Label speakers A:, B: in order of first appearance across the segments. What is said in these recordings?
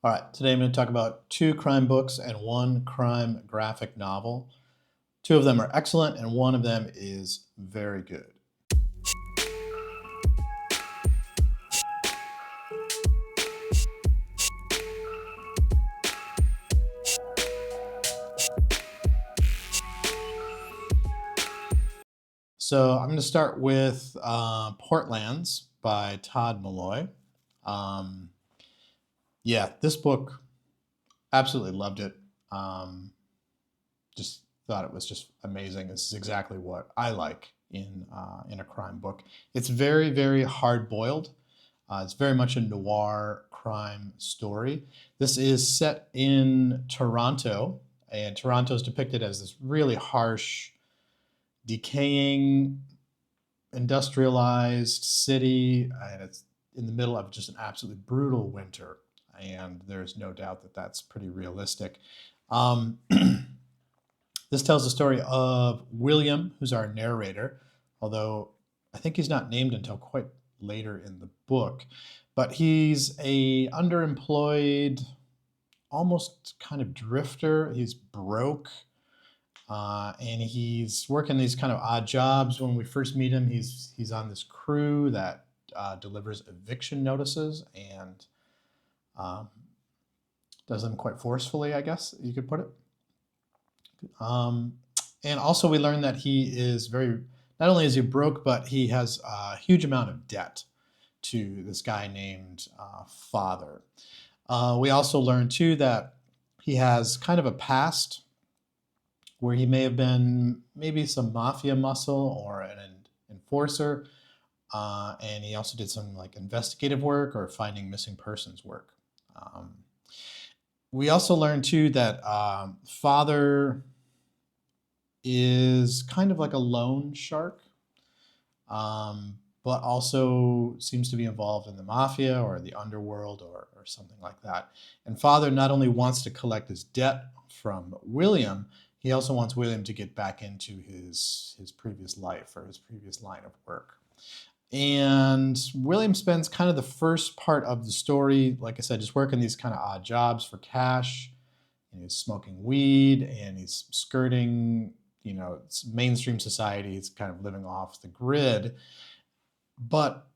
A: All right, today I'm going to talk about two crime books and one crime graphic novel. Two of them are excellent, and one of them is very good. So I'm going to start with Portlands by Tod Molloy. Um, yeah, this book, absolutely loved it. Just thought it was just amazing. This is exactly what I like in a crime book. It's very, very hard boiled. It's very much a noir crime story. This is set in Toronto, and Toronto is depicted as this really harsh, decaying, industrialized city, and it's in the middle of just an absolutely brutal winter. And there's no doubt that that's pretty realistic. Um, this tells the story of William, who's our narrator, although I think he's not named until quite later in the book. But he's a underemployed, almost kind of drifter. He's broke, and he's working these kind of odd jobs. When we first meet him, he's on this crew that delivers eviction notices and um, does them quite forcefully, I guess you could put it. And also we learn that he is not only is he broke, but he has a huge amount of debt to this guy named Father. We also learn too that he has kind of a past where he may have been maybe some mafia muscle or an enforcer. And he also did some like investigative work or finding missing persons work. We also learned too that Father is kind of like a loan shark, but also seems to be involved in the mafia or the underworld or something like that. And Father not only wants to collect his debt from William, he also wants William to get back into his previous life or his previous line of work. And William spends kind of the first part of the story, like I said, just working these kind of odd jobs for cash. And he's smoking weed and he's skirting, mainstream society. He's kind of living off the grid. But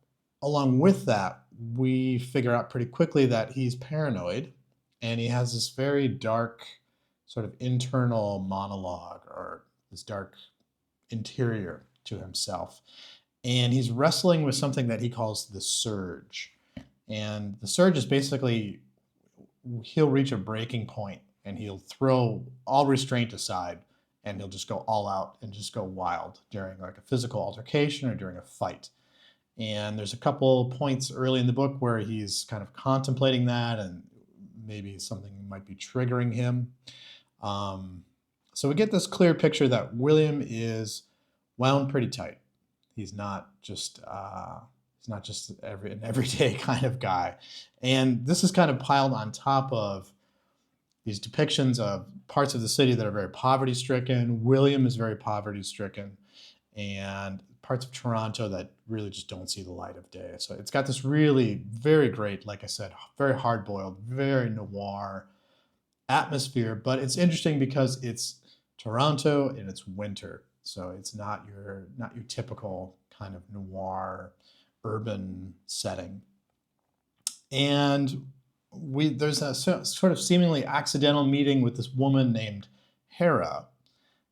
A: along with that, we figure out pretty quickly that he's paranoid and he has this very dark sort of internal monologue or this dark interior to himself. And he's wrestling with something that he calls the surge. And the surge is basically he'll reach a breaking point and he'll throw all restraint aside and he'll just go all out and just go wild during like a physical altercation or during a fight. And there's a couple points early in the book where he's kind of contemplating that and maybe something might be triggering him. So we get this clear picture that William is wound pretty tight. He's not just an everyday kind of guy. And this is kind of piled on top of these depictions of parts of the city that are very poverty stricken. William is very poverty stricken, and parts of Toronto that really just don't see the light of day. So it's got this really very great, like I said, very hard boiled, very noir atmosphere. But it's interesting because it's Toronto and it's winter. So it's not your typical kind of noir urban setting. And there's a sort of seemingly accidental meeting with this woman named Hera,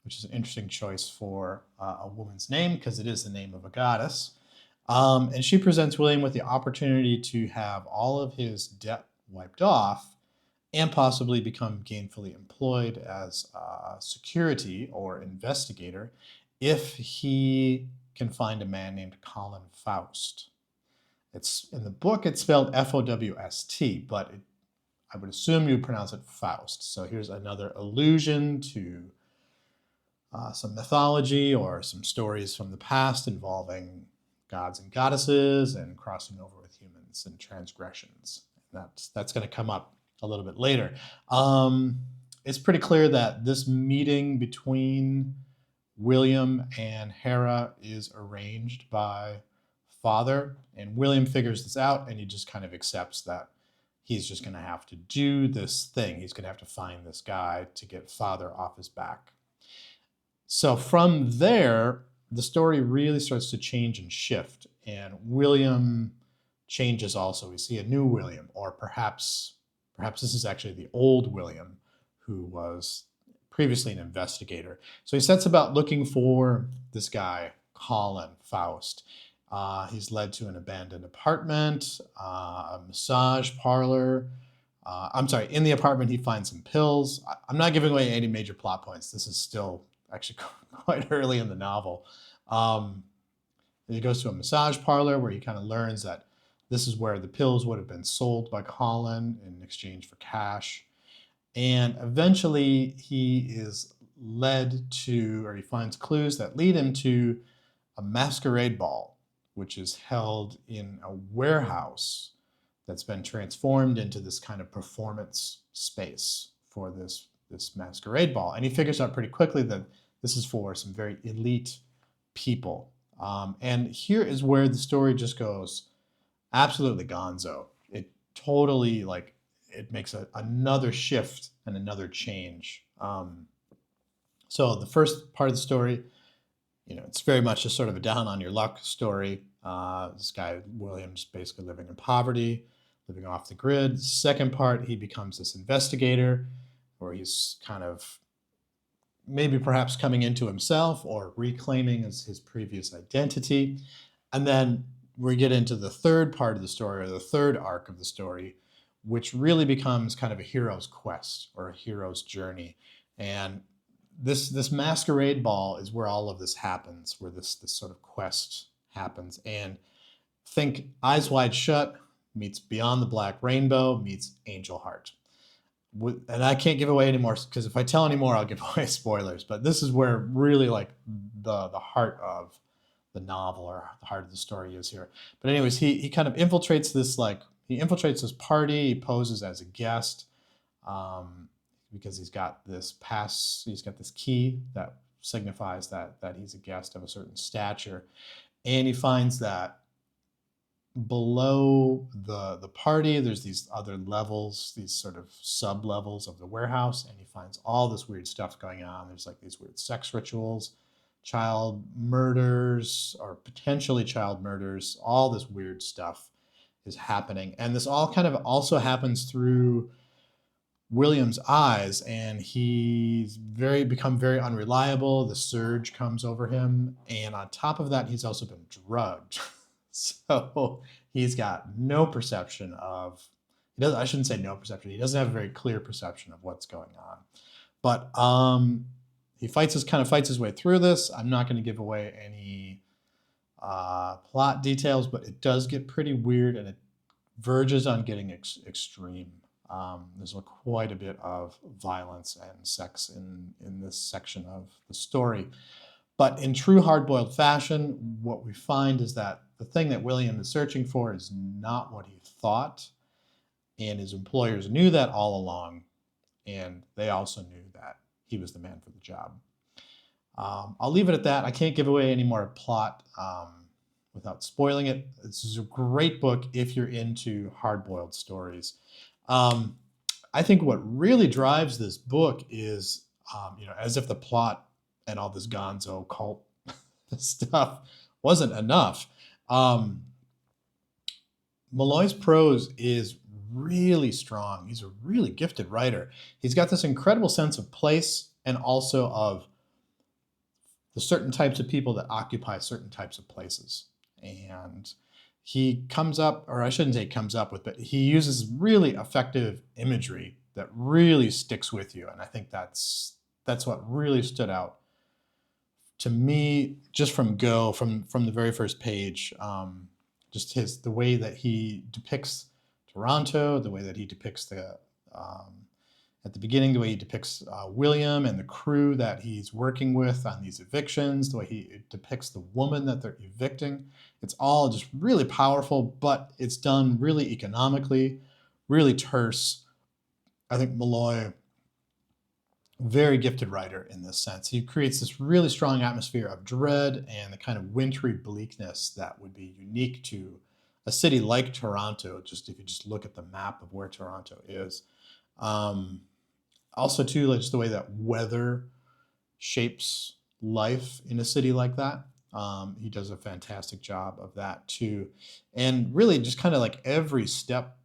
A: which is an interesting choice for a woman's name because it is the name of a goddess. And she presents William with the opportunity to have all of his debt wiped off and possibly become gainfully employed as a security or investigator if he can find a man named Colin Faust. It's in the book, it's spelled Fowst, but I would assume you pronounce it Faust. So here's another allusion to some mythology or some stories from the past involving gods and goddesses and crossing over with humans and transgressions. That's going to come up a little bit later. It's pretty clear that this meeting between William and Hera is arranged by Father, and William figures this out and he just kind of accepts that he's just going to have to do this thing. He's going to have to find this guy to get father off his back. So from there, the story really starts to change and shift, and William changes also. We see a new William, or perhaps this is actually the old William, who was previously an investigator. So he sets about looking for this guy, Colin Faust. He's led to an abandoned apartment, a massage parlor. I'm sorry, in the apartment, he finds some pills. I'm not giving away any major plot points. This is still actually quite early in the novel. He goes to a massage parlor where he kind of learns that this is where the pills would have been sold by Colin in exchange for cash. And eventually he is led to, or he finds clues that lead him to a masquerade ball, which is held in a warehouse that's been transformed into this kind of performance space for this masquerade ball. And he figures out pretty quickly that this is for some very elite people. And here is where the story just goes absolutely gonzo. It totally, like, it makes another shift and another change. So the first part of the story, it's very much just sort of a down on your luck story. This guy, William's basically living in poverty, living off the grid. Second part, he becomes this investigator where he's kind of maybe perhaps coming into himself or reclaiming his previous identity. And then we get into the third part of the story, or the third arc of the story, which really becomes kind of a hero's quest or a hero's journey. And this masquerade ball is where all of this happens, where this sort of quest happens. And think Eyes Wide Shut meets Beyond the Black Rainbow meets Angel Heart. And I can't give away anymore, because if I tell any more, I'll give away spoilers. But this is where really, like, the heart of the novel, or the heart of the story, is here. But anyways, he kind of infiltrates this party. He poses as a guest, because he's got this key that signifies that he's a guest of a certain stature. And he finds that below the party, there's these other levels, these sort of sub levels of the warehouse, and he finds all this weird stuff going on. There's like these weird sex rituals, child murders, or potentially child murders. All this weird stuff is happening, and this all kind of also happens through William's eyes, and he's become very unreliable. The surge comes over him, and on top of that, he's also been drugged. So he's got no perception of, I shouldn't say no perception, he doesn't have a very clear perception of what's going on. But he fights his way through this. I'm not going to give away any plot details, but it does get pretty weird, and it verges on getting extreme. There's quite a bit of violence and sex in this section of the story. But in true hard-boiled fashion, what we find is that the thing that William is searching for is not what he thought, and his employers knew that all along, and they also knew that he was the man for the job. I'll leave it at that. I can't give away any more plot without spoiling it. This is a great book if you're into hard-boiled stories. I think what really drives this book is, as if the plot and all this gonzo cult stuff wasn't enough. Molloy's prose is really strong. He's a really gifted writer. He's got this incredible sense of place, and also of the certain types of people that occupy certain types of places. And he comes up, or I shouldn't say comes up with, but he uses really effective imagery that really sticks with you. And I think that's what really stood out to me, just from the very first page. Just the way that he depicts Toronto, the way that he depicts at the beginning, the way he depicts William and the crew that he's working with on these evictions, the way he depicts the woman that they're evicting. It's all just really powerful, but it's done really economically, really terse. I think Molloy, very gifted writer in this sense. He creates this really strong atmosphere of dread and the kind of wintry bleakness that would be unique to a city like Toronto, just if you just look at the map of where Toronto is. Um, Also, too, like just the way that weather shapes life in a city like that. He does a fantastic job of that too, and really just kind of like every step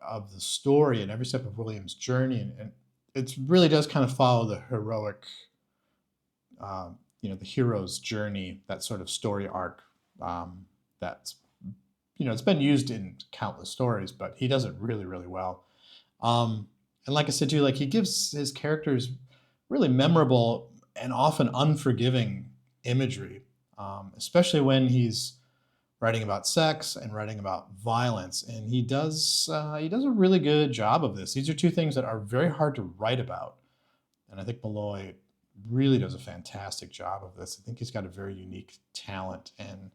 A: of the story and every step of William's journey, and it really does kind of follow the heroic, the hero's journey, that sort of story arc. That's it's been used in countless stories, but he does it really, really well. And like I said too, like he gives his characters really memorable and often unforgiving imagery, especially when he's writing about sex and writing about violence. And he does a really good job of this. These are two things that are very hard to write about, and I think Molloy really does a fantastic job of this. I think he's got a very unique talent, and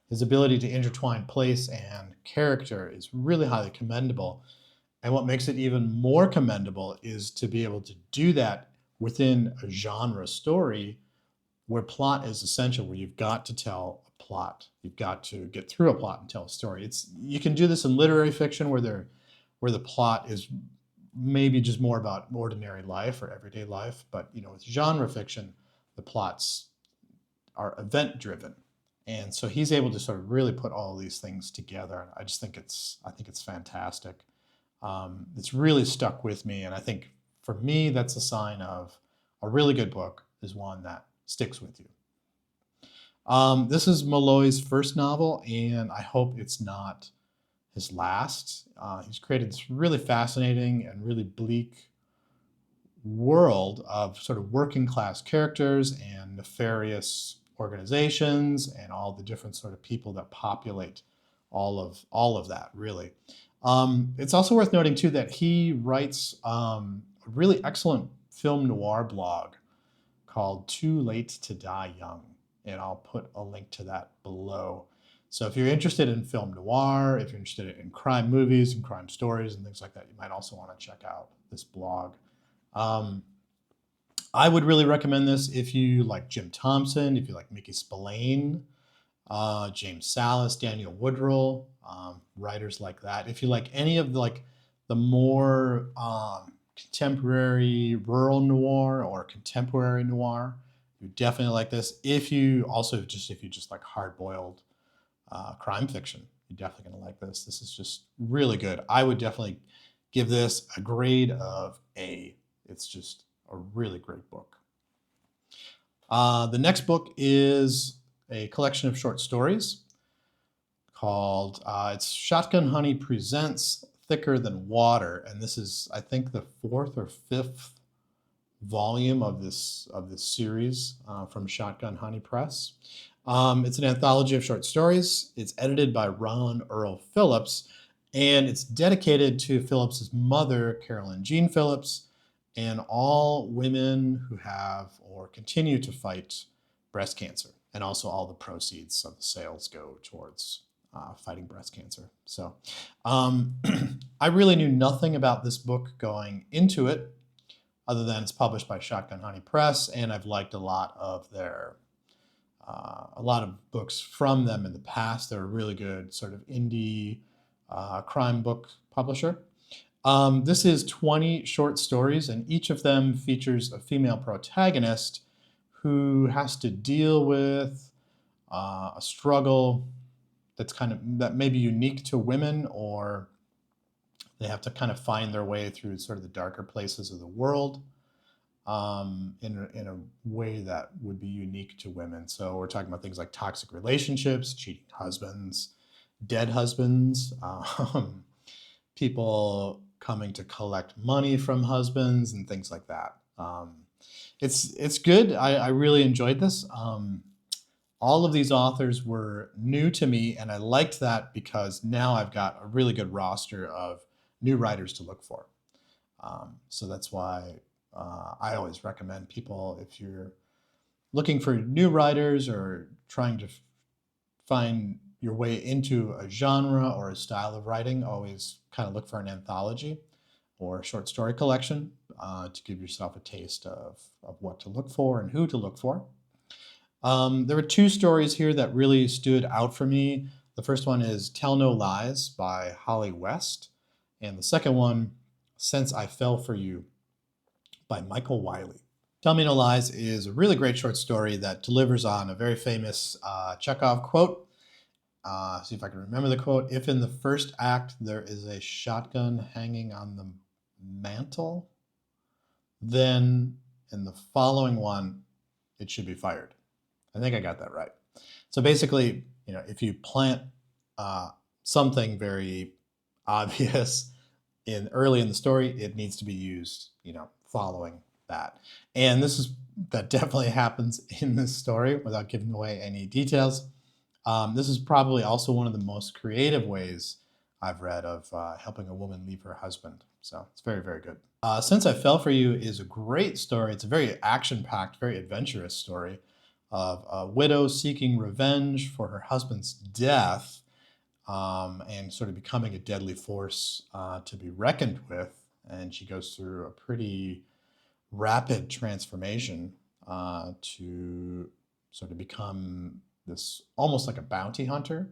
A: his ability to intertwine place and character is really highly commendable. And what makes it even more commendable is to be able to do that within a genre story where plot is essential, where you've got to tell a plot. You've got to get through a plot and tell a story. You can do this in literary fiction where the plot is maybe just more about ordinary life or everyday life, but with genre fiction, the plots are event driven. And so he's able to sort of really put all these things together. I think it's fantastic. It's really stuck with me, and I think for me that's a sign of a really good book is one that sticks with you. This is Molloy's first novel, and I hope it's not his last. He's created this really fascinating and really bleak world of sort of working class characters and nefarious organizations and all the different sort of people that populate all of that, really. It's also worth noting too that he writes a really excellent film noir blog called Too Late to Die Young, and I'll put a link to that below. So if you're interested in film noir, if you're interested in crime movies and crime stories and things like that, you might also want to check out this blog. Um, I would really recommend this if you like Jim Thompson, if you like Mickey Spillane, James Salas, Daniel Woodrell, writers like that. If you like any of the more contemporary rural noir or contemporary noir, you definitely like this. If you just like hard boiled crime fiction, you're definitely going to like this. This is just really good. I would definitely give this a grade of A. It's just a really great book. The next book is a collection of short stories called it's Shotgun Honey Presents Thicker Than Water, and this is, I think, the fourth or fifth volume of this series from Shotgun Honey Press. It's an anthology of short stories. It's edited by Ron Earl Phillips, and it's dedicated to Phillips's mother, Carolyn Jean Phillips, and all women who have or continue to fight breast cancer. And also all the proceeds of the sales go towards fighting breast cancer. So I really knew nothing about this book going into it, other than it's published by Shotgun Honey Press, and I've liked a lot of books from them in the past. They're a really good sort of indie crime book publisher. This is 20 short stories, and each of them features a female protagonist who has to deal with a struggle that may be unique to women, or they have to kind of find their way through sort of the darker places of the world in a way that would be unique to women. So we're talking about things like toxic relationships, cheating husbands, dead husbands, people coming to collect money from husbands and things like that. It's good. I really enjoyed this. All of these authors were new to me, and I liked that because now I've got a really good roster of new writers to look for. So that's why I always recommend people, if you're looking for new writers or trying to find your way into a genre or a style of writing, always kind of look for an anthology or a short story collection to give yourself a taste of what to look for and who to look for. There were two stories here that really stood out for me. The first one is Tell No Lies by Holly West, and the second one, Since I Fell for You by Michael Wiley. Tell Me No Lies is a really great short story that delivers on a very famous Chekhov quote. See if I can remember the quote. If in the first act there is a shotgun hanging on the mantle, then in the following one, it should be fired. I think I got that right. So basically, if you plant something very obvious early in the story, it needs to be used, following that. And that definitely happens in this story without giving away any details. This is probably also one of the most creative ways I've read of helping a woman leave her husband. So it's very, very good. Since I Fell for You is a great story. It's a very action-packed, very adventurous story of a widow seeking revenge for her husband's death, and sort of becoming a deadly force to be reckoned with. And she goes through a pretty rapid transformation to sort of become this almost like a bounty hunter.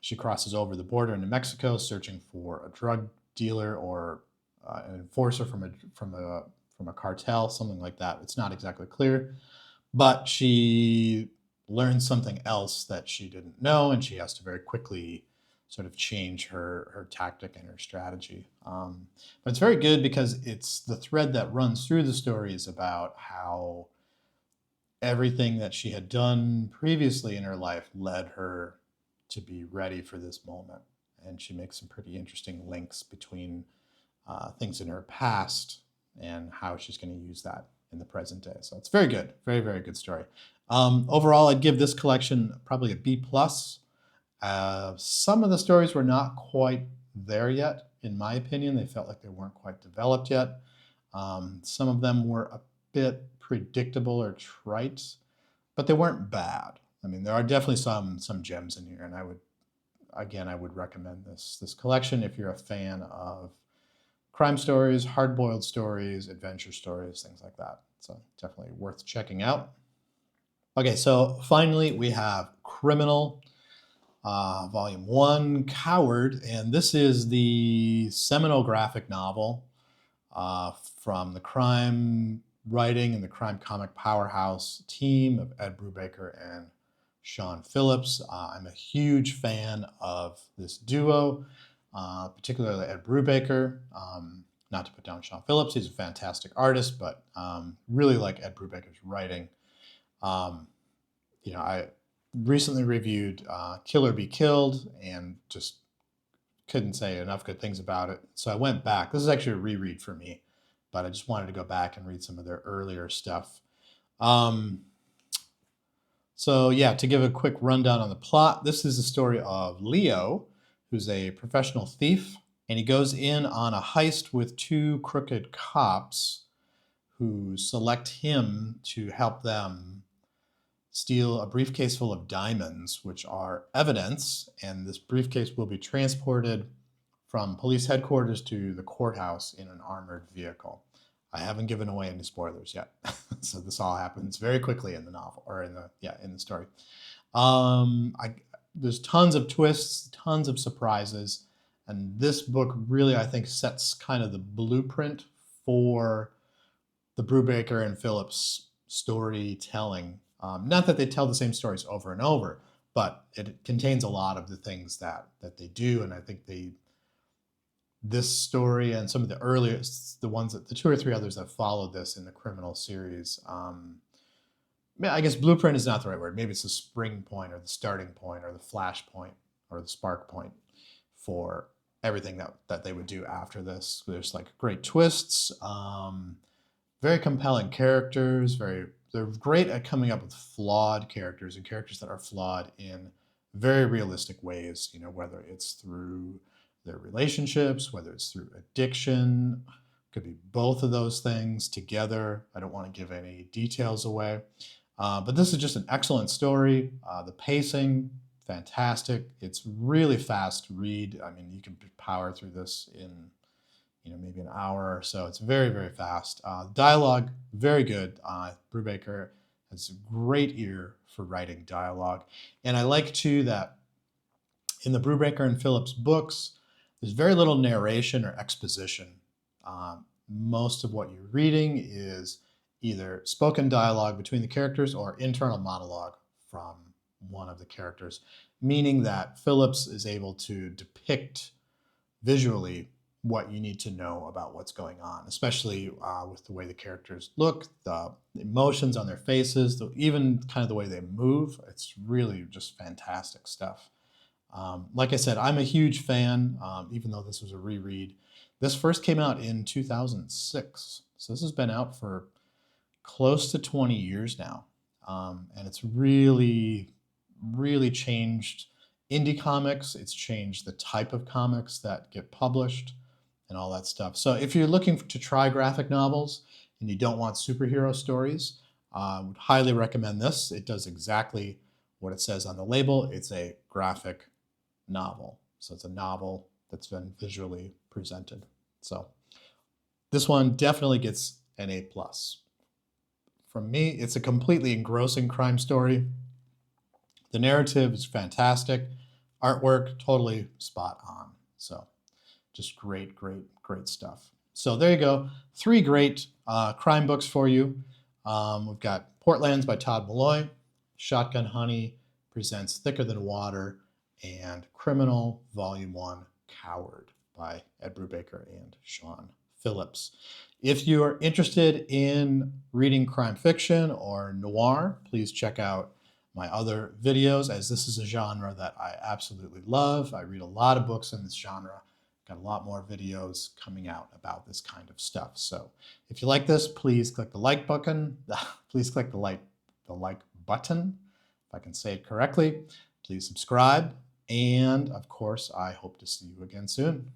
A: She crosses over the border into Mexico, searching for a drug dealer or an enforcer from a cartel, something like that. It's not exactly clear, but she learns something else that she didn't know, and she has to very quickly sort of change her tactic and her strategy. But it's very good because it's the thread that runs through the story is about how everything that she had done previously in her life led her to be ready for this moment. And she makes some pretty interesting links between things in her past and how she's going to use that in the present day. So it's very good, very, very good story. Overall, I'd give this collection probably a B plus. Some of the stories were not quite there yet, in my opinion. They felt like they weren't quite developed yet. Some of them were a bit predictable or trite, but they weren't bad. I mean, there are definitely some gems in here, and I would recommend this collection if you're a fan of crime stories, hard-boiled stories, adventure stories, things like that. So definitely worth checking out. Okay, so finally we have Criminal, Volume 1, Coward, and this is the seminal graphic novel from the crime writing and the crime comic powerhouse team of Ed Brubaker and Sean Phillips. I'm a huge fan of this duo, particularly Ed Brubaker. Not to put down Sean Phillips, he's a fantastic artist, but really like Ed Brubaker's writing. I recently reviewed Kill or Be Killed and just couldn't say enough good things about it. So I went back. This is actually a reread for me, but I just wanted to go back and read some of their earlier stuff. So yeah, to give a quick rundown on the plot, this is the story of Leo, who's a professional thief, and he goes in on a heist with two crooked cops who select him to help them steal a briefcase full of diamonds, which are evidence, and this briefcase will be transported from police headquarters to the courthouse in an armored vehicle. I haven't given away any spoilers yet, so this all happens very quickly in the novel, or in the story. There's tons of twists, tons of surprises, and this book really, I think, sets kind of the blueprint for the Brubaker and Phillips storytelling. Not that they tell the same stories over and over, but it contains a lot of the things that they do, and I think this story and some of the earliest, the two or three others that followed this in the Criminal series. I guess blueprint is not the right word. Maybe it's the spring point or the starting point or the flash point or the spark point for everything that they would do after this. There's like great twists, very compelling characters. They're great at coming up with flawed characters and characters that are flawed in very realistic ways. Whether it's through their relationships, whether it's through addiction, could be both of those things together. I don't want to give any details away, but this is just an excellent story. The pacing, fantastic. It's really fast read. I mean, you can power through this in maybe an hour or so. It's very, very fast. Dialogue, very good. Brubaker has a great ear for writing dialogue. And I like too that In the Brubaker and Phillips books, there's very little narration or exposition. Most of what you're reading is either spoken dialogue between the characters or internal monologue from one of the characters, meaning that Phillips is able to depict visually what you need to know about what's going on, especially with the way the characters look, the emotions on their faces, even kind of the way they move. It's really just fantastic stuff. Like I said, I'm a huge fan, even though this was a reread. This first came out in 2006, so this has been out for close to 20 years now. And it's really, really changed indie comics. It's changed the type of comics that get published and all that stuff. So if you're looking to try graphic novels and you don't want superhero stories, I would highly recommend this. It does exactly what it says on the label. It's a graphic novel. So it's a novel that's been visually presented. So this one definitely gets an A+. From me, it's a completely engrossing crime story. The narrative is fantastic. Artwork, totally spot on. So just great, great, great stuff. So there you go. 3 great crime books for you. We've got Portlands by Tod Molloy, Shotgun Honey presents Thicker Than Water, and Criminal Volume 1 Coward by Ed Brubaker and Sean Phillips. If you are interested in reading crime fiction or noir, please check out my other videos, as this is a genre that I absolutely love. I read a lot of books in this genre. Got a lot more videos coming out about this kind of stuff. So if you like this, please click the like button. Please click the like button, if I can say it correctly. Please subscribe. And of course, I hope to see you again soon.